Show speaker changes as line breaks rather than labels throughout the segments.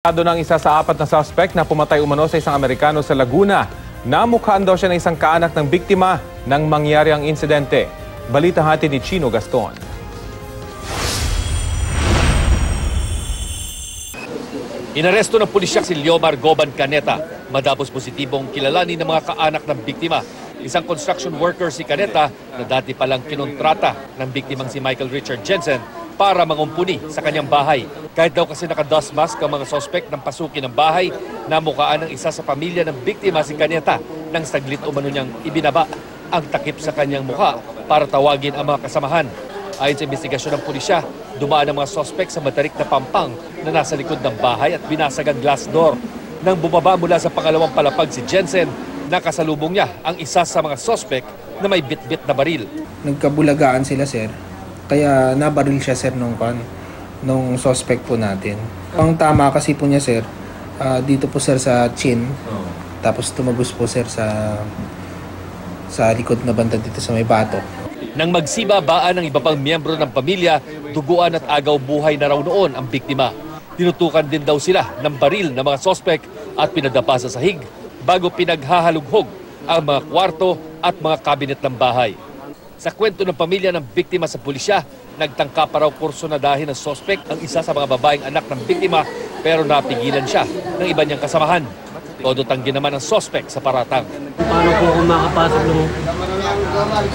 Ng isa sa apat na suspect na pumatay umano sa isang Amerikano sa Laguna. Namukhaan daw siya ng isang kaanak ng biktima nang mangyari ang insidente. Balita hatid ni Chino Gaston.
Inaresto ng pulisya si Leomar Goban Caneta matapos positibong kilalanin ng mga kaanak ng biktima. Isang construction worker si Caneta na dati palang kinontrata ng biktimang si Michael Richard Jensen para mangumpuni sa kanyang bahay. Kahit daw kasi naka-dust mask ang mga sospek ng pasukin ng bahay, namukhaan ng isa sa pamilya ng biktima si Caneta nang saglit umano niyang ibinaba ang takip sa kanyang mukha para tawagin ang mga kasamahan. Ayon sa investigasyon ng pulisya, dumaan ang mga sospek sa matarik na pampang na nasa likod ng bahay at binasag ang glass door. Nang bumaba mula sa pangalawang palapag si Jensen, nakasalubong niya ang isa sa mga sospek na may bit-bit na baril.
Nagkabulagaan sila, sir. Kaya nabaril siya, sir, nung suspect po natin. Ang tama kasi po niya, sir, dito po, sir, sa chin. Tapos tumagos po, sir, sa likod na banda dito sa may batok.
Nang magsibabaan ng iba pang miyembro ng pamilya, duguan at agaw buhay na raw noon ang biktima. Tinutukan din daw sila ng baril ng mga sospek at pinadapa sa sahig bago pinaghahalughog ang mga kwarto at mga kabinet ng bahay. Sa kwento ng pamilya ng biktima sa pulisya, nagtangka pa raw kurso na dahil ng sospek ang isa sa mga babaeng anak ng biktima pero napigilan siya ng iba niyang kasamahan. Todo tanggi naman ang sospek sa paratang.
Paano po ako makapasok ng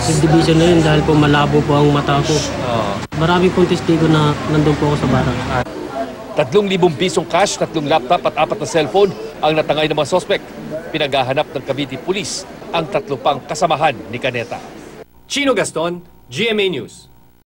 subdivision na yun dahil po malabo po ang mata ko. Marami pong testigo na nandun po ako sa barang.
3,000 pisong cash, 3 laptop at 4 na cellphone ang natangay ng mga sospek. Pinaghahanap ng Cavite Police ang 3 pang kasamahan ni Caneta.
Chino Gaston, GMA News.